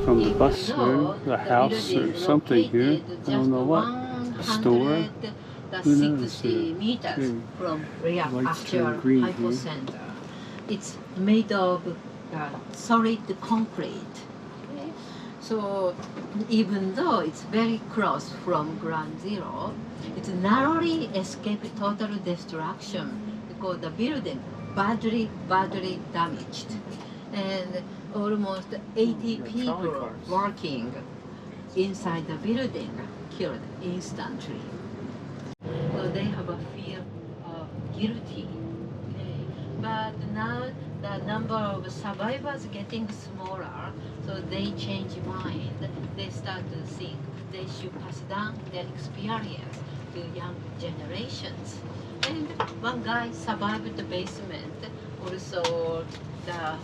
from the bus or the house or something here. I don't know what. A store? Who knows? 60 meters from Lights turn actual green here. hypocenter. It's made of solid concrete. Okay? So even though it's very close from ground zero, it narrowly escaped total destruction because the building badly damaged. And almost 80 people working inside the building killed instantly. So they have a fear of guilty. Okay? But now the number of survivors getting smaller, so they change mind. They start to think they should pass down their experience to young generations. And one guy survived the basement, also the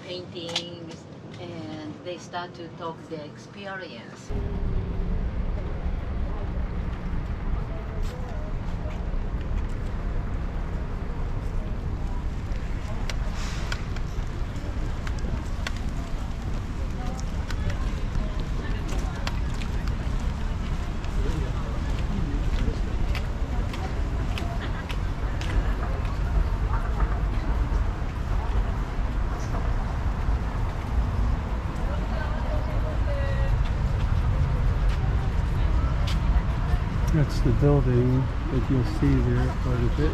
paintings, and they start to talk their experience. That's the building that you'll see there quite a bit.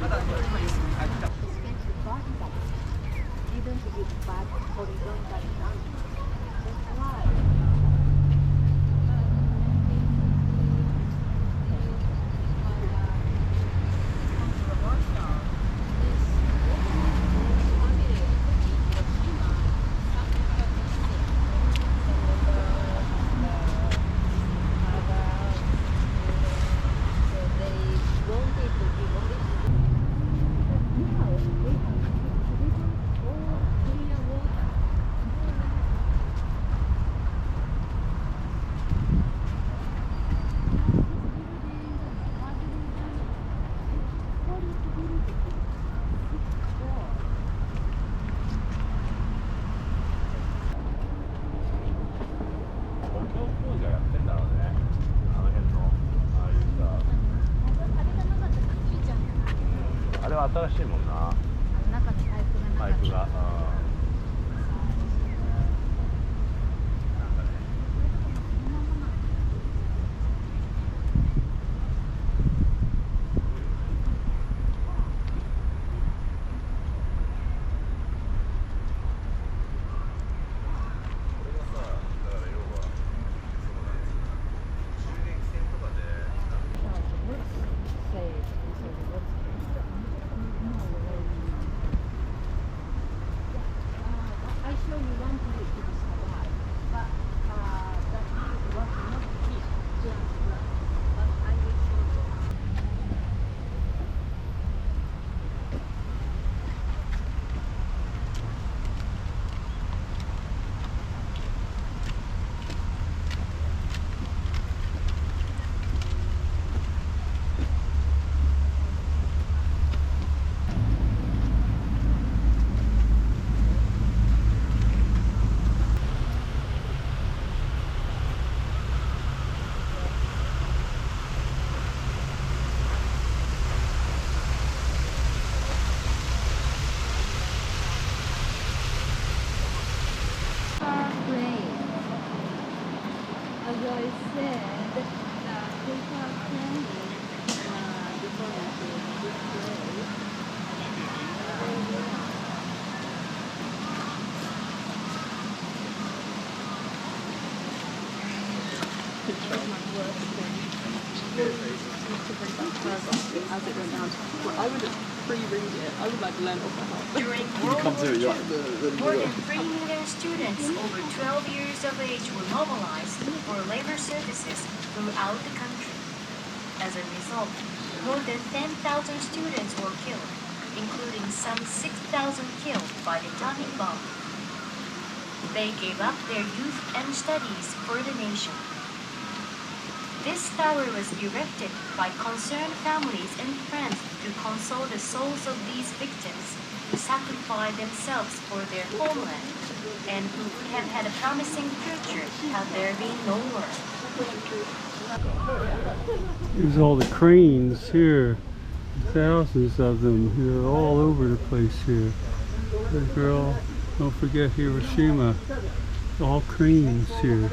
아, 新しいもんな。パイプが。As I said, the paper plane before this place. As it went down, well, I would pre-read it. I would like learn off the heart. During World War II, more than 3 million students over 12 years of age were mobilized for labor services throughout the country. As a result, more than 10,000 students were killed, including some 6,000 killed by the atomic bomb. They gave up their youth and studies for the nation. This tower was erected by concerned families and friends to console the souls of these victims who sacrificed themselves for their homeland. and who have had a promising future have there been no war. Here's all the cranes here. Thousands of them here, all over the place here. Good girl, don't forget Hiroshima. All cranes here.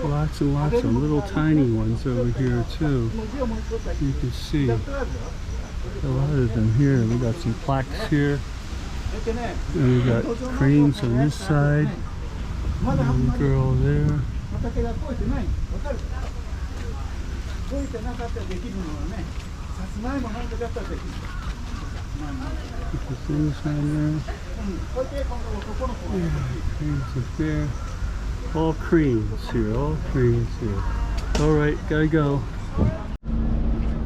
Lots and lots of little tiny ones over here too. You can see a lot of them here. We got some plaques here. And we got cranes on this side. Little girl there. The things on there. Cranes up there. All cranes here, all cranes here. Alright, gotta go.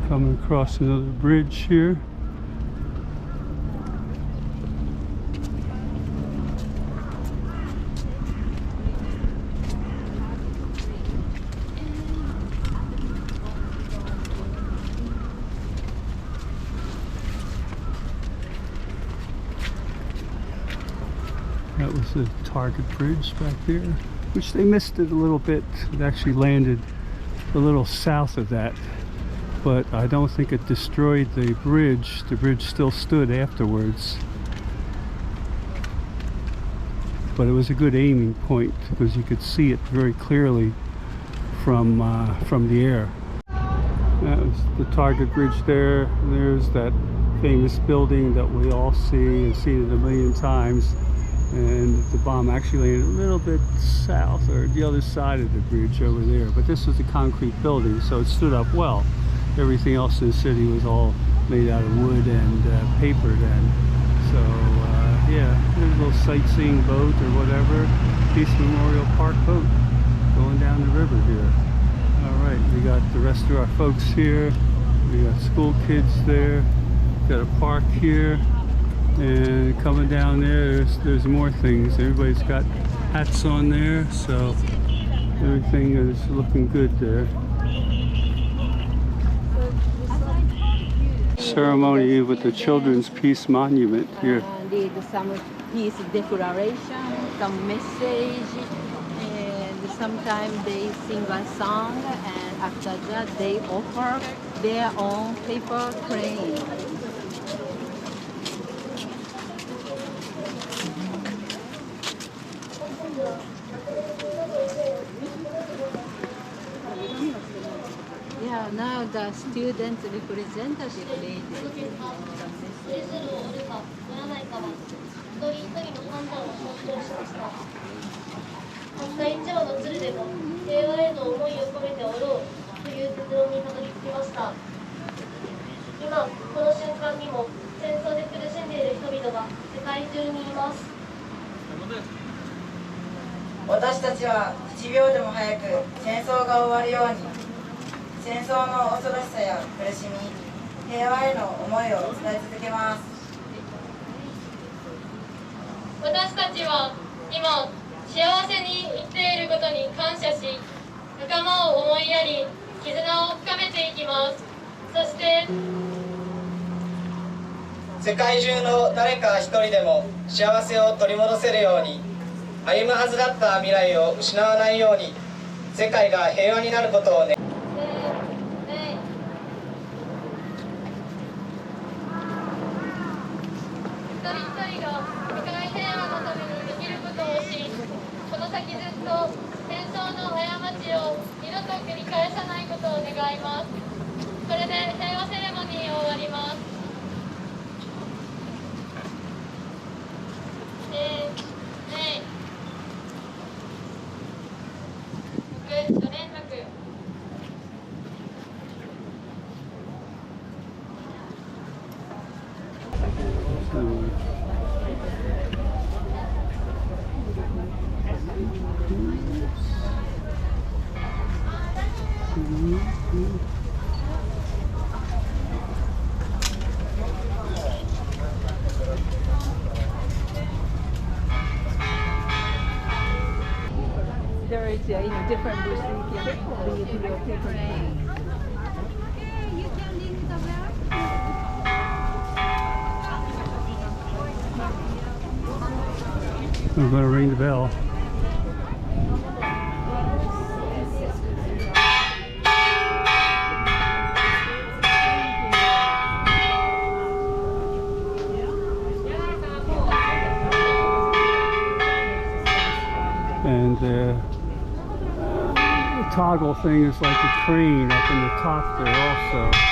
Coming across another bridge here. That was the Target Bridge back there, which they missed it a little bit. It actually landed a little south of that, but I don't think it destroyed the bridge. The bridge still stood afterwards. But it was a good aiming point because you could see it very clearly from the air. That was the Target Bridge there. And there's that famous building that we all see and seen it a million times. And the bomb actually landed a little bit south, or the other side of the bridge over there. But this was a concrete building, so it stood up well. Everything else in the city was all made out of wood and paper then. So yeah, there's a little sightseeing boat or whatever. Peace Memorial Park boat going down the river here. Alright, we got the rest of our folks here. We got school kids there. Got a park here. And coming down there's more things. Everybody's got hats on there, so everything is looking good there. Ceremony with the Children's Peace Monument here. Did some peace declaration, some message, and sometimes they sing a song, and after that they offer their own paper crane. Yeah, now the student representative lady. それぞれを折るか折らないかは一人一人の判断を尊重しました。たった一羽の鶴でも平和への思いを込めて折ろうという結論にたどり着きました。今この瞬間にも戦争で苦しんでいる人々が世界中にいます。私たちは1秒でも早く戦争が終わるように、戦争の恐ろしさや苦しみ、平和への思いを伝え続けます。私たちは今幸せに生きていることに感謝し、仲間を思いやり、絆を深めていきます。そして世界中の誰か一人でも幸せを取り戻せるように、歩むはずだった未来を失わないように、世界が平和になることを願い、一人一人が世界平和のためにできることをし、この先ずっと戦争の過ちを二度と繰り返さないことを願います。これで平和セレモニーを終わります。There is a different booth you can be your paper crane. I'm going to ring the bell. And the toggle thing is like a crane up in the top there also.